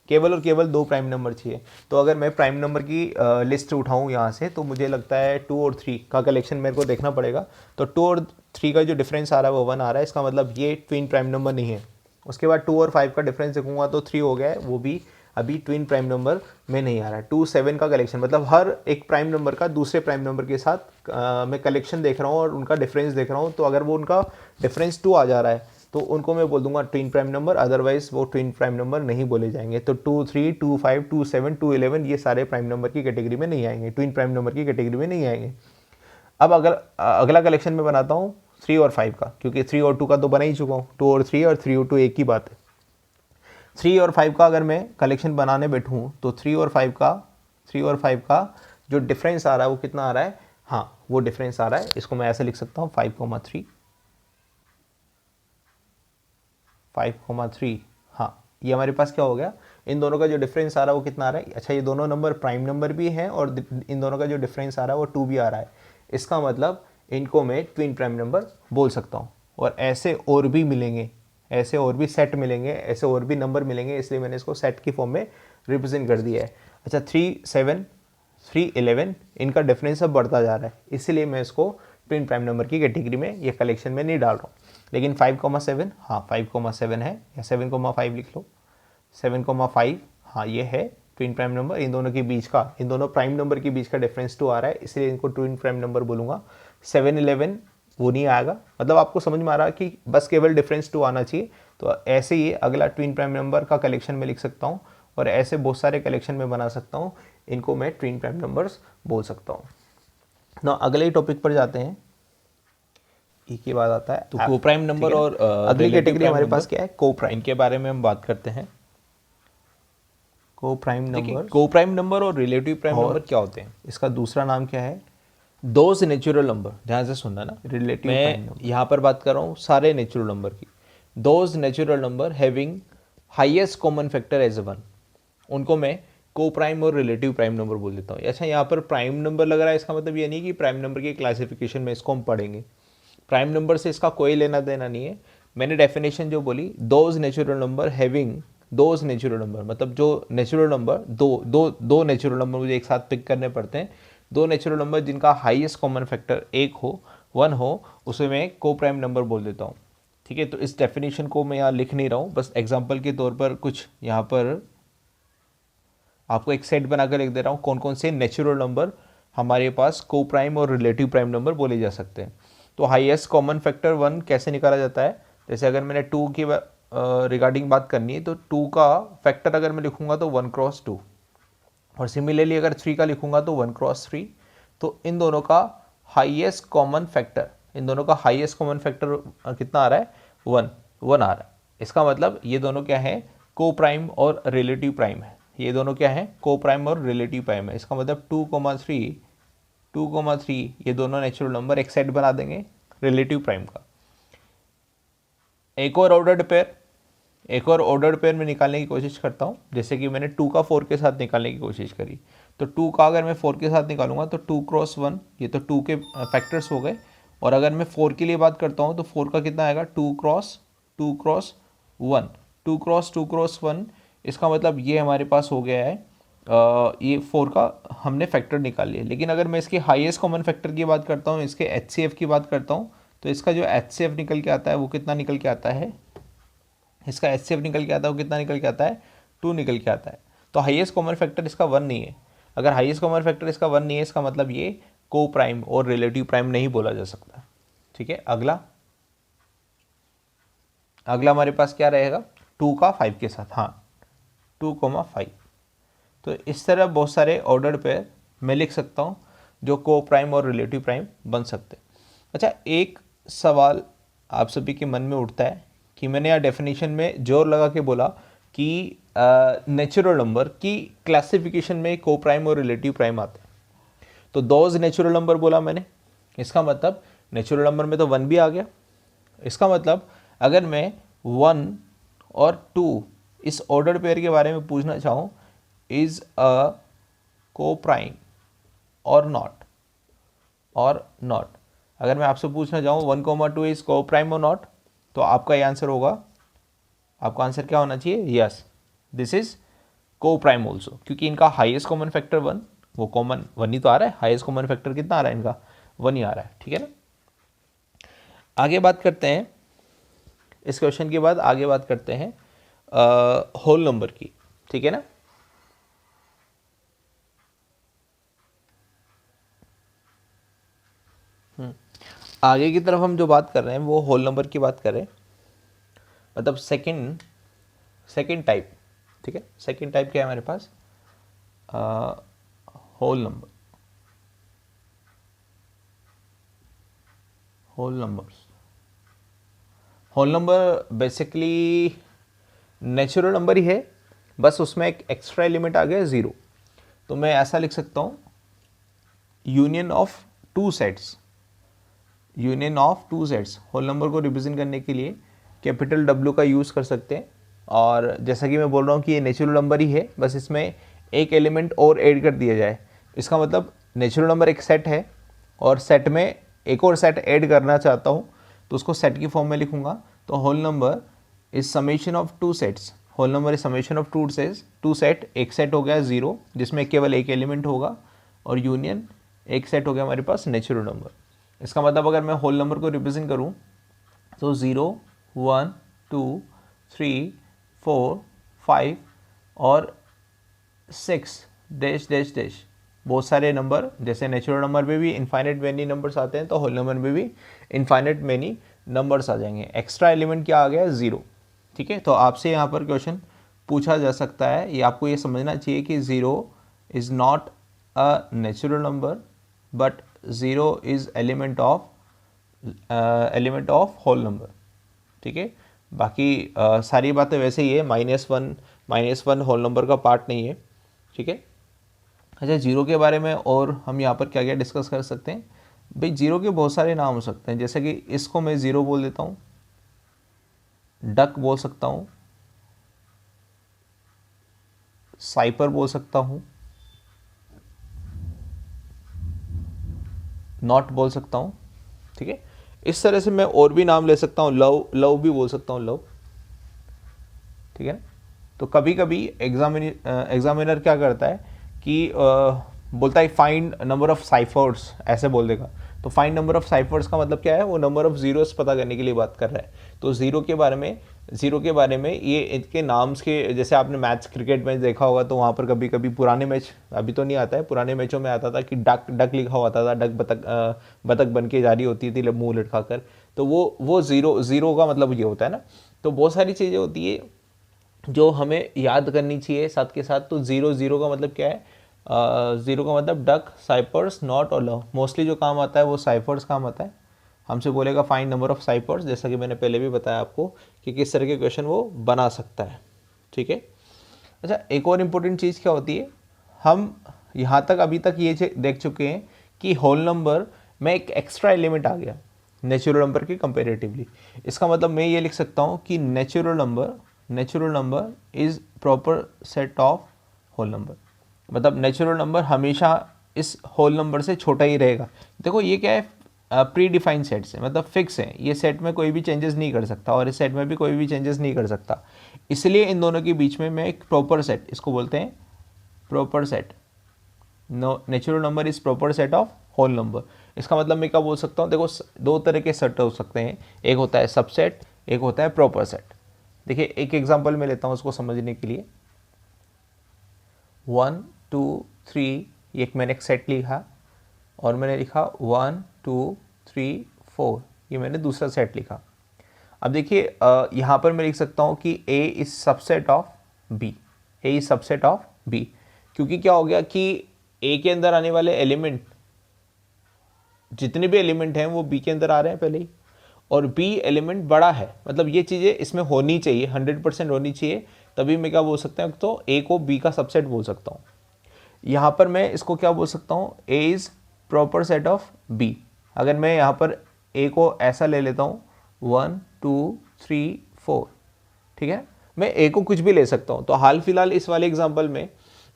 केवल और केवल 2 प्राइम नंबर चाहिए। तो अगर मैं प्राइम नंबर की लिस्ट उठाऊँ यहाँ से, तो मुझे लगता है 2 और 3 का कलेक्शन मेरे को देखना पड़ेगा। तो 2 और 3 का जो डिफरेंस आ रहा है वो 1 आ रहा है, इसका मतलब ये ट्विन प्राइम नंबर नहीं है। उसके बाद 2 और 5 का डिफरेंस देखूंगा तो 3 हो गया है, वो भी अभी ट्विन प्राइम नंबर में नहीं आ रहा है। 2, 7 का कलेक्शन, मतलब हर एक प्राइम नंबर का दूसरे प्राइम नंबर के साथ मैं कलेक्शन देख रहा हूँ और उनका डिफरेंस देख रहा हूँ। तो अगर वो उनका डिफरेंस 2 आ जा रहा है तो उनको मैं बोल दूंगा ट्विन प्राइम नंबर, अदरवाइज वो ट्विन प्राइम नंबर नहीं बोले जाएंगे। तो 2, 3, 2, 5, 2, 7, 2, 11 ये सारे प्राइम नंबर की कैटेगरी में नहीं आएंगे, ट्विन प्राइम नंबर की कैटेगरी में नहीं आएंगे। अब अगर अगला कलेक्शन में बनाता हूँ 3 और 5 का, क्योंकि 3 और 2 का तो बना ही चुका हूँ, 2 और 3 और 3 और 2 एक ही बात है। 3 और 5 का अगर मैं कलेक्शन बनाने बैठूँ तो 3 और 5 का जो डिफरेंस आ रहा है वो कितना आ रहा है, हाँ वो डिफरेंस आ रहा है। इसको मैं ऐसे लिख सकता हूँ 5,3, 5,3, हाँ ये हमारे पास क्या हो गया, इन दोनों का जो डिफरेंस आ रहा है वो कितना आ रहा है। अच्छा, ये दोनों नंबर प्राइम नंबर भी हैं और इन दोनों का जो डिफरेंस आ रहा है वो 2 भी आ रहा है। इसका मतलब इनको मैं ट्विन प्राइम नंबर बोल सकता हूँ। और ऐसे और भी मिलेंगे, ऐसे और भी सेट मिलेंगे, ऐसे और भी नंबर मिलेंगे, इसलिए मैंने इसको सेट की फॉर्म में रिप्रेजेंट कर दिया है। अच्छा, 3, 7, 3, 11 इनका डिफरेंस अब बढ़ता जा रहा है, इसीलिए मैं इसको ट्विन प्राइम नंबर की कैटेगरी में ये कलेक्शन में नहीं डाल रहा हूँ। लेकिन 5,7, हाँ 5,7 है, या 7,5 लिख लो, 7,5 हाँ ये है ट्विन प्राइम नंबर। इन दोनों के बीच का, इन दोनों प्राइम नंबर के बीच का डिफरेंस 2 आ रहा है, इसलिए इनको ट्विन प्राइम नंबर बोलूँगा। 7, 11 वो नहीं आएगा। मतलब आपको समझ में आ रहा है कि बस केवल डिफरेंस 2 आना चाहिए। तो ऐसे ही अगला ट्विन प्राइम नंबर का कलेक्शन में लिख सकता हूँ और ऐसे बहुत सारे कलेक्शन में बना सकता हूँ, इनको मैं ट्विन प्राइम नंबर्स बोल सकता हूँ ना। अगले टॉपिक पर जाते हैं, एक ही बात आता है
तो को प्राइम नंबर और
अगली कैटेगरी हमारे पास क्या है, को प्राइम,
इनके बारे में हम बात करते हैं।
को प्राइम नंबर,
को प्राइम नंबर और रिलेटिव प्राइम नंबर क्या होते हैं,
इसका दूसरा नाम क्या है,
दोज नेचुरल नंबर। ध्यान से सुनना ना,
रिलेटिव प्राइम
मैं
नंबर।
यहाँ पर बात कर रहा हूँ सारे नेचुरल नंबर की। Those natural number having highest common factor as 1, उनको मैं को प्राइम और रिलेटिव प्राइम नंबर बोल देता हूँ। अच्छा, यहाँ पर प्राइम नंबर लग रहा है, इसका मतलब ये नहीं कि प्राइम नंबर की क्लासिफिकेशन में इसको हम पढ़ेंगे। प्राइम नंबर से इसका कोई लेना देना नहीं है। मैंने डेफिनेशन जो बोली, those natural number having, those natural number मतलब जो नेचुरल नंबर, दो नेचुरल नंबर मुझे एक साथ पिक करने पड़ते हैं। 2 नेचुरल नंबर जिनका हाईएस्ट कॉमन फैक्टर 1 हो, उसे मैं को प्राइम नंबर बोल देता हूँ। ठीक है, तो इस डेफिनेशन को मैं यहाँ लिख नहीं रहा हूँ, बस एग्जाम्पल के तौर पर कुछ यहाँ पर आपको एक सेट बनाकर लिख दे रहा हूँ कौन कौन से नेचुरल नंबर हमारे पास को प्राइम और रिलेटिव प्राइम नंबर बोले जा सकते हैं। तो हाईएस्ट कॉमन फैक्टर 1 कैसे निकाला जाता है, जैसे अगर मैंने 2 की रिगार्डिंग बात करनी है तो 2 का फैक्टर अगर मैं लिखूंगा तो 1 क्रॉस 2, और सिमिलरली अगर 3 का लिखूंगा तो 1 क्रॉस 3। तो इन दोनों का हाईएस्ट कॉमन फैक्टर, इन दोनों का हाईएस्ट कॉमन फैक्टर कितना आ रहा है? 1 आ रहा है। इसका मतलब ये दोनों क्या है? को प्राइम और रिलेटिव प्राइम है। ये दोनों क्या है? को प्राइम और रिलेटिव प्राइम है। इसका मतलब 2,3 ये दोनों नेचुरल नंबर एक सेट बना देंगे रिलेटिव प्राइम का। एक और ऑर्डर्ड पेयर में निकालने की कोशिश करता हूँ, जैसे कि मैंने 2 का 4 के साथ निकालने की कोशिश करी। तो 2 का अगर मैं 4 के साथ निकालूंगा तो 2 क्रॉस 1, ये तो 2 के फैक्टर्स हो गए। और अगर मैं 4 के लिए बात करता हूँ तो 4 का कितना आएगा? 2 क्रॉस 1, 2 क्रॉस 1। इसका मतलब ये हमारे पास हो गया है ये 4 का हमने फैक्टर निकाल लिया। लेकिन अगर मैं इसके हाईएस्ट कॉमन फैक्टर की बात करता हूँ, इसके HCF की बात करता हूँ, तो इसका जो HCF निकल के आता है वो कितना निकल के आता है? इसका HCF निकल के आता है वो कितना निकल के आता है? 2 निकल के आता है। तो हाईएस्ट कॉमन फैक्टर इसका 1 नहीं है। अगर हाईएस्ट कॉमन फैक्टर इसका 1 नहीं है, इसका मतलब ये को प्राइम और रिलेटिव प्राइम नहीं बोला जा सकता। ठीक है, अगला हमारे पास क्या रहेगा? 2 का 5 के साथ, हाँ 2,5। तो इस तरह बहुत सारे ऑर्डर्ड पेयर मैं लिख सकता हूँ जो को प्राइम और रिलेटिव प्राइम बन सकते हैं। अच्छा, एक सवाल आप सभी के मन में उठता है कि मैंने यहाँ डेफिनेशन में जोर लगा के बोला कि नेचुरल नंबर की क्लासिफिकेशन में को प्राइम और रिलेटिव प्राइम आते हैं। तो दोज नेचुरल नंबर बोला मैंने, इसका मतलब नेचुरल नंबर में तो 1 भी आ गया। इसका मतलब अगर मैं 1 और 2 इस ऑर्डर्ड पेयर के बारे में पूछना चाहूँ, इज अ को प्राइम और नॉट, अगर मैं आपसे पूछना चाहूँ 1,2 इज को प्राइम और नॉट, तो आपका ये आंसर होगा, आपका आंसर क्या होना चाहिए? यस, दिस इज को प्राइम ऑल्सो, क्योंकि इनका हाईएस्ट कॉमन फैक्टर 1, वो कॉमन 1 ही तो आ रहा है। हाईएस्ट कॉमन फैक्टर कितना आ रहा है इनका? 1 ही आ रहा है। ठीक है ना। आगे बात करते हैं, इस क्वेश्चन के बाद आगे बात करते हैं होल नंबर की। ठीक है ना। आगे की तरफ हम जो बात कर रहे हैं वो होल नंबर की बात कर रहे हैं, मतलब सेकंड टाइप। ठीक है, सेकंड टाइप क्या है हमारे पास? Whole number basically natural number ही है, बस उसमें एक एक्स्ट्रा एलिमेंट आ गया 0। तो मैं ऐसा लिख सकता हूँ, union of two sets whole number को रिप्रेजेंट करने के लिए कैपिटल W का यूज़ कर सकते हैं। और जैसा कि मैं बोल रहा हूँ कि ये नेचुरल नंबर ही है, बस इसमें एक एलिमेंट और ऐड कर दिया जाए। इसका मतलब नेचुरल नंबर एक सेट है और सेट में एक और सेट ऐड करना चाहता हूँ, तो उसको सेट की फॉर्म में लिखूंगा। तो whole number is summation of two sets, whole number is summation of two set. एक सेट हो गया 0 जिसमें केवल एक एलिमेंट होगा, और यूनियन एक सेट हो गया हमारे पास नेचुरल नंबर। इसका मतलब अगर मैं होल नंबर को रिप्रेजेंट करूं तो 0, 1, 2, 3, 4, 5 और 6 डैश डैश डैश, बहुत सारे नंबर। जैसे नेचुरल नंबर में भी इनफाइनाइट मैनी नंबर्स आते हैं, तो होल नंबर में भी इनफाइनाइट मैनी नंबर्स आ जाएंगे। एक्स्ट्रा एलिमेंट क्या आ गया? 0। ठीक है, तो आपसे यहाँ पर क्वेश्चन पूछा जा सकता है, ये आपको ये समझना चाहिए कि 0 is not a natural number but 0 is element of whole number. ठीक है, बाकी सारी बातें वैसे ही है। -1 होल नंबर का पार्ट नहीं है। ठीक है। अच्छा, 0 के बारे में और हम यहाँ पर क्या क्या डिस्कस कर सकते हैं भाई? 0 के बहुत सारे नाम हो सकते हैं, जैसे कि इसको मैं 0 बोल देता हूँ, डक बोल सकता हूँ, साइपर बोल सकता हूँ, नॉट बोल सकता हूँ। ठीक है, इस तरह से मैं और भी नाम ले सकता हूँ, लव भी बोल सकता हूँ, लव। ठीक है, तो कभी कभी एग्जामिनर क्या करता है कि बोलता है फाइंड नंबर ऑफ साइफर्स, ऐसे बोल देगा। तो फाइंड नंबर ऑफ साइफर्स का मतलब क्या है? वो नंबर ऑफ जीरोस पता करने के लिए बात कर रहा है। तो 0 के बारे में ये इनके नाम्स के, जैसे आपने मैच क्रिकेट मैच देखा होगा तो वहाँ पर कभी कभी पुराने मैच, अभी तो नहीं आता है, पुराने मैचों में आता था कि डक लिखा हुआ था, डक बतख बन के जारी होती थी मुंह लटका कर। तो वो ज़ीरो का मतलब ये होता है ना। तो बहुत सारी चीज़ें होती है जो हमें याद करनी चाहिए साथ के साथ। तो ज़ीरो का मतलब क्या है? ज़ीरो का मतलब डक, साइपर्स, नॉट और लव। मोस्टली जो काम आता है वो साइफर्स काम आता है। हमसे बोलेगा फाइंड नंबर ऑफ साइफर्स, जैसा कि मैंने पहले भी बताया आपको कि किस तरह के क्वेश्चन वो बना सकता है। ठीक है। अच्छा, एक और इम्पोर्टेंट चीज़ क्या होती है, हम यहाँ तक अभी तक ये देख चुके हैं कि होल नंबर में एक एक्स्ट्रा एलिमेंट आ गया नेचुरल नंबर के कंपेरेटिवली। इसका मतलब मैं ये लिख सकता हूँ कि natural number is proper set of whole number. मतलब नेचुरल नंबर हमेशा इस होल नंबर से छोटा ही रहेगा। देखो ये क्या है, प्री डिफाइंड सेट्स है, मतलब फिक्स है, ये सेट में कोई भी चेंजेस नहीं कर सकता और इस सेट में भी कोई भी चेंजेस नहीं कर सकता। इसलिए इन दोनों के बीच में मैं एक प्रॉपर सेट, इसको बोलते हैं proper set. Natural number is proper set of whole number. इसका मतलब मैं क्या बोल सकता हूँ, देखो दो तरह के सेट हो सकते हैं, एक होता है सबसेट, एक होता है प्रॉपर सेट। देखिए एक एग्जांपल मैं लेता हूँ उसको समझने के लिए। 1 2 3, एक मैंने एक सेट लिखा और मैंने लिखा 1 2 3 4, ये मैंने दूसरा सेट लिखा। अब देखिए यहाँ पर मैं लिख सकता हूँ कि A is subset of B, A is subset of B, क्योंकि क्या हो गया कि A के अंदर आने वाले एलिमेंट, जितने भी एलिमेंट हैं वो B के अंदर आ रहे हैं पहले ही, और B एलिमेंट बड़ा है, मतलब ये चीज़ें इसमें होनी चाहिए, 100% होनी चाहिए, तभी मैं क्या बोल सकता हूँ, तो A को B का सबसेट बोल सकता हूँ। यहाँ पर मैं इसको क्या बोल सकता हूँ, A is proper set of B। अगर मैं यहाँ पर A को ऐसा ले लेता हूँ 1 2 3 4, ठीक है, मैं A को कुछ भी ले सकता हूँ। तो हाल फिलहाल इस वाले एग्जांपल में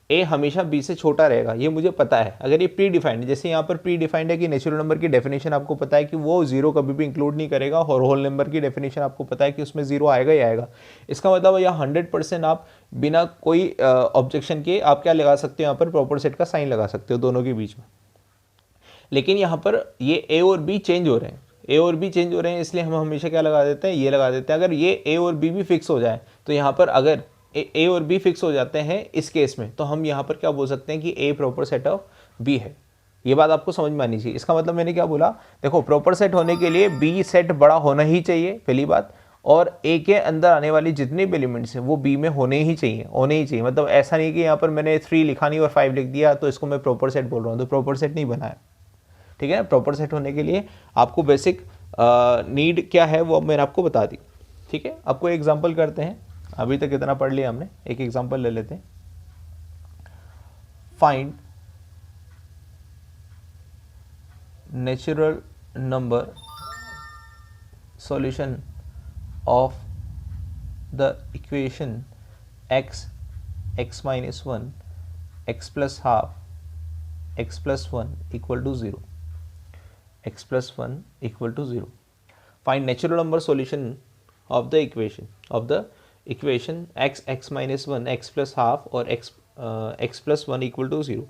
A हमेशा B से छोटा रहेगा, ये मुझे पता है। अगर ये प्री डिफाइंड, जैसे यहाँ पर प्री डिफाइंड है कि नेचुरल नंबर की डेफिनेशन आपको पता है कि वो जीरो कभी भी इंक्लूड नहीं करेगा, और होल नंबर की डेफिनेशन आपको पता है कि उसमें जीरो आएगा ही आएगा। इसका मतलब यहाँ 100% आप बिना कोई ऑब्जेक्शन के आप क्या लगा सकते हो, यहाँ पर प्रॉपर सेट का साइन लगा सकते हो दोनों के बीच में। लेकिन यहाँ पर ये A और B चेंज हो रहे हैं, A और B चेंज हो रहे हैं, इसलिए हम हमेशा क्या लगा देते हैं, ये लगा देते हैं। अगर ये A और B भी फिक्स हो जाए, तो यहाँ पर अगर A और B फिक्स हो जाते हैं इस केस में, तो हम यहाँ पर क्या बोल सकते हैं कि A proper set of B है। ये बात आपको समझ में आनी चाहिए। इसका मतलब मैंने क्या बोला, देखो प्रॉपर सेट होने के लिए B सेट बड़ा होना ही चाहिए पहली बात, और A के अंदर आने वाली जितने भी एलिमेंट्स हैं वो B में होने ही चाहिए। मतलब ऐसा नहीं कि यहाँ पर मैंने 3 लिखा नहीं और 5 लिख दिया तो इसको मैं प्रॉपर सेट बोल रहा हूँ, तो प्रॉपर सेट नहीं बनाया। ठीक है, प्रॉपर सेट होने के लिए आपको बेसिक नीड क्या है वो मैंने आपको बता दी। ठीक है, आपको एग्जांपल करते हैं, अभी तक इतना पढ़ लिया हमने, एक एग्जांपल ले लेते हैं। Find natural number solution of the equation x minus 1 x plus half x plus 1 equal to 0, x plus 1 equal to 0. Find natural number solution of the equation x minus 1 x plus half और x plus 1 equal to 0.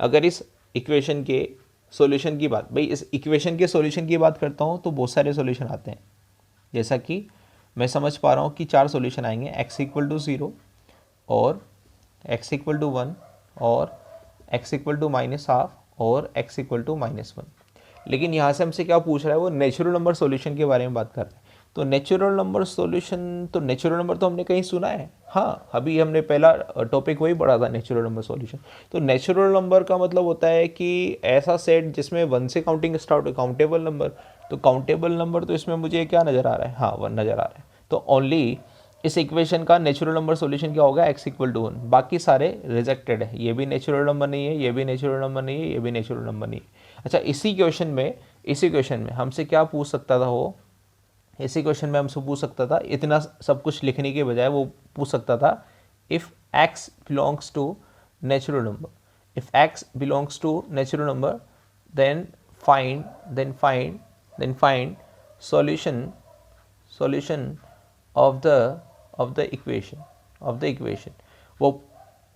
अगर इस equation के solution की बात, भाई इस equation के solution की बात करता हूँ तो बहुत सारे सॉल्यूशन आते हैं, जैसा कि मैं समझ पा रहा हूँ कि 4 सॉल्यूशन आएंगे, x इक्वल टू 0 और x इक्वल टू 1 और x equal to minus half और x इक्वल टू माइनस 1। लेकिन यहाँ से हमसे क्या पूछ रहा है, वो नेचुरल नंबर सॉल्यूशन के बारे में बात कर रहे हैं। तो नेचुरल नंबर सॉल्यूशन, तो नेचुरल नंबर तो हमने कहीं सुना है, हाँ अभी हमने पहला टॉपिक वही पढ़ा था, नेचुरल नंबर सॉल्यूशन। तो नेचुरल नंबर का मतलब होता है कि ऐसा सेट जिसमें 1 से काउंटिंग स्टार्ट हो, काउंटेबल नंबर। तो काउंटेबल नंबर, तो इसमें मुझे क्या नज़र आ रहा है, हाँ 1 नज़र आ रहा है। तो ओनली इस इक्वेशन का नेचुरल नंबर सॉल्यूशन क्या होगा, x इक्वल टू 1। बाकी सारे रिजेक्टेड है, ये भी नेचुरल नंबर नहीं है, ये भी नेचुरल नंबर नहीं है, ये भी नेचुरल नंबर नहीं है। अच्छा, इसी क्वेश्चन में हमसे क्या पूछ सकता था वो, इसी क्वेश्चन में हमसे पूछ सकता था, इतना सब कुछ लिखने के बजाय वो पूछ सकता था, if x belongs to natural number, if x belongs to natural number then find solution of the equation. वो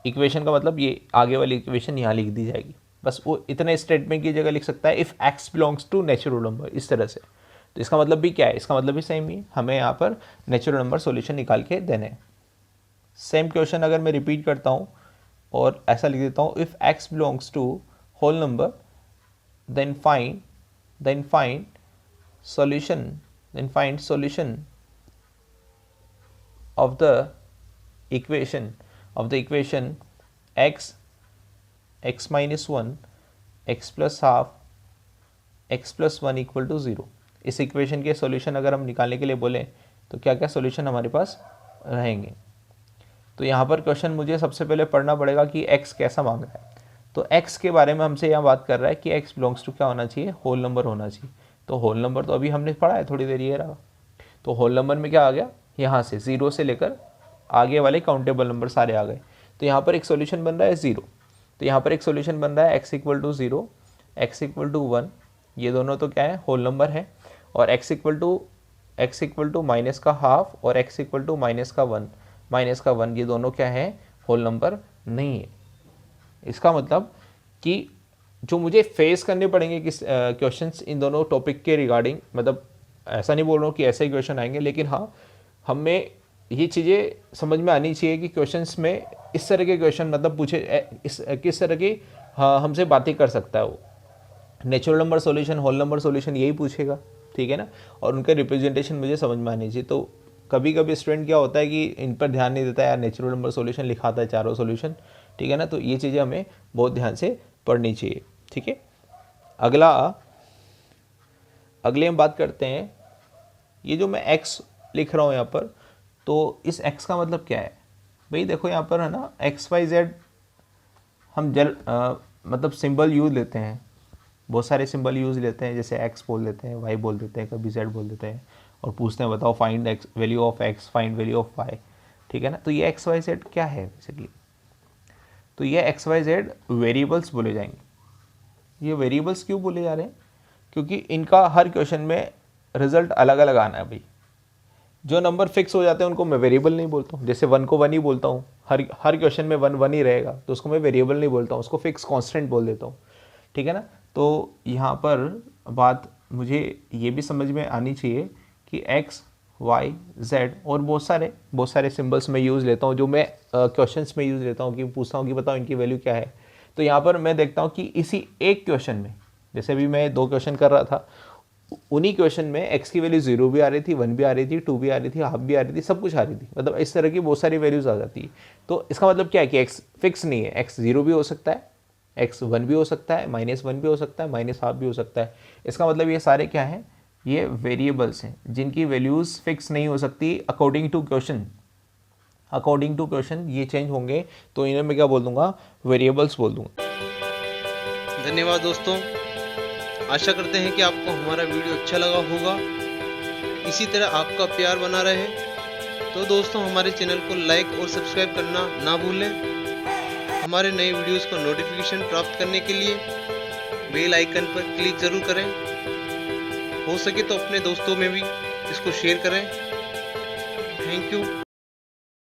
इक्वेशन का मतलब ये आगे वाली इक्वेशन यहाँ लिख दी जाएगी, बस वो इतने स्टेटमेंट की जगह लिख सकता है if x belongs to natural number, इस तरह से। तो इसका मतलब भी क्या है, इसका मतलब भी सेम ही, हमें यहाँ पर नेचुरल नंबर सॉल्यूशन निकाल के देने हैं। सेम क्वेश्चन अगर मैं रिपीट करता हूँ और ऐसा लिख देता हूँ, if x belongs to whole number then find solution then find solution of the equation x minus 1 x plus half x plus 1 equal to 0। इस इक्वेशन के सॉल्यूशन अगर हम निकालने के लिए बोलें तो क्या क्या सॉल्यूशन हमारे पास रहेंगे। तो यहाँ पर क्वेश्चन मुझे सबसे पहले पढ़ना पड़ेगा कि x कैसा मांग रहा है। तो x के बारे में हमसे यहाँ बात कर रहा है कि x बिलोंग्स टू क्या होना चाहिए, होल नंबर होना चाहिए। तो होल नंबर तो अभी हमने पढ़ा है थोड़ी देर, ये रहा। तो होल नंबर में क्या आ गया, यहाँ से 0 से लेकर आगे वाले काउंटेबल नंबर सारे आ गए। तो यहाँ पर एक सॉल्यूशन बन रहा है 0, तो यहाँ पर एक सॉल्यूशन बन रहा है x equal to 0, x equal to 1, ये दोनों तो क्या है, होल नंबर है। और x इक्वल टू माइनस का हाफ और x इक्वल टू माइनस का 1, ये दोनों क्या है, होल नंबर नहीं है। इसका मतलब कि जो मुझे फेस करने पड़ेंगे किस क्वेश्चंस इन दोनों टॉपिक के रिगार्डिंग, मतलब ऐसा नहीं बोल रहा हूँ कि ऐसे ही क्वेश्चन आएंगे, लेकिन हाँ हमें ये चीज़ें समझ में आनी चाहिए कि क्वेश्चंस में इस तरह के क्वेश्चन मतलब पूछे किस तरह की हमसे बातें कर सकता है वो। Natural number solution, whole number solution यही पूछेगा, ठीक है ना। और उनका रिप्रेजेंटेशन मुझे समझ में आनी चाहिए। तो कभी कभी स्टूडेंट क्या होता है कि इन पर ध्यान नहीं देता है, यार नेचुरल नंबर सॉल्यूशन लिखाता है चारों सॉल्यूशन, ठीक है ना। तो ये चीज़ें हमें बहुत ध्यान से पढ़नी चाहिए, ठीक है। अगले हम बात करते हैं, ये जो मैं x लिख रहा हूँ यहाँ पर, तो इस x का मतलब क्या है भाई। देखो यहाँ पर है ना XYZ हम मतलब सिंबल यूज लेते हैं, बहुत सारे सिंबल यूज लेते हैं, जैसे x बोल देते हैं, y बोल देते हैं, कभी z बोल देते हैं और पूछते हैं बताओ find x value of x, find value of y, ठीक है ना। तो ये XYZ क्या है बेसिकली, तो ये XYZ वेरिएबल्स बोले जाएंगे। ये वेरिएबल्स क्यों बोले जा रहे हैं, क्योंकि इनका हर क्वेश्चन में रिजल्ट अलग अलग आना है भाई। जो नंबर फिक्स हो जाते हैं उनको मैं वेरिएबल नहीं बोलता हूँ, जैसे 1 को 1 ही बोलता हूँ, हर क्वेश्चन में 1 1 ही रहेगा, तो उसको मैं वेरिएबल नहीं बोलता हूँ, उसको फिक्स कांस्टेंट बोल देता हूँ, ठीक है ना। तो यहाँ पर बात मुझे ये भी समझ में आनी चाहिए कि x y z और बहुत सारे सिम्बल्स में यूज़ लेता हूँ, जो मैं क्वेश्चंस में यूज़ लेता हूँ कि पूछता हूँ कि बताओ इनकी वैल्यू क्या है। तो यहाँ पर मैं देखता हूँ कि इसी एक क्वेश्चन में, जैसे अभी मैं 2 क्वेश्चन कर रहा था, उन्हीं क्वेश्चन में x की वैल्यू 0 भी आ रही थी, 1 भी आ रही थी, 2 भी आ रही थी, हाफ भी आ रही थी, सब कुछ आ रही थी, मतलब इस तरह की बहुत सारी वैल्यूज आ जाती है। तो इसका मतलब क्या है कि x फिक्स नहीं है, x 0 भी हो सकता है, x 1 भी हो सकता है, -1 भी हो सकता है, माइनस हाफ भी हो सकता है। इसका मतलब ये सारे क्या हैं, ये वेरिएबल्स हैं जिनकी वैल्यूज फिक्स नहीं हो सकती। अकॉर्डिंग टू क्वेश्चन ये चेंज होंगे, तो इन्हें मैं क्या बोल दूंगा, वेरिएबल्स बोल दूंगा।
धन्यवाद दोस्तों, आशा करते हैं कि आपको हमारा वीडियो अच्छा लगा होगा। इसी तरह आपका प्यार बना रहे तो दोस्तों हमारे चैनल को लाइक और सब्सक्राइब करना ना भूलें। हमारे नए वीडियोस को नोटिफिकेशन प्राप्त करने के लिए बेल आइकन पर क्लिक ज़रूर करें। हो सके तो अपने दोस्तों में भी इसको शेयर करें। Thank you.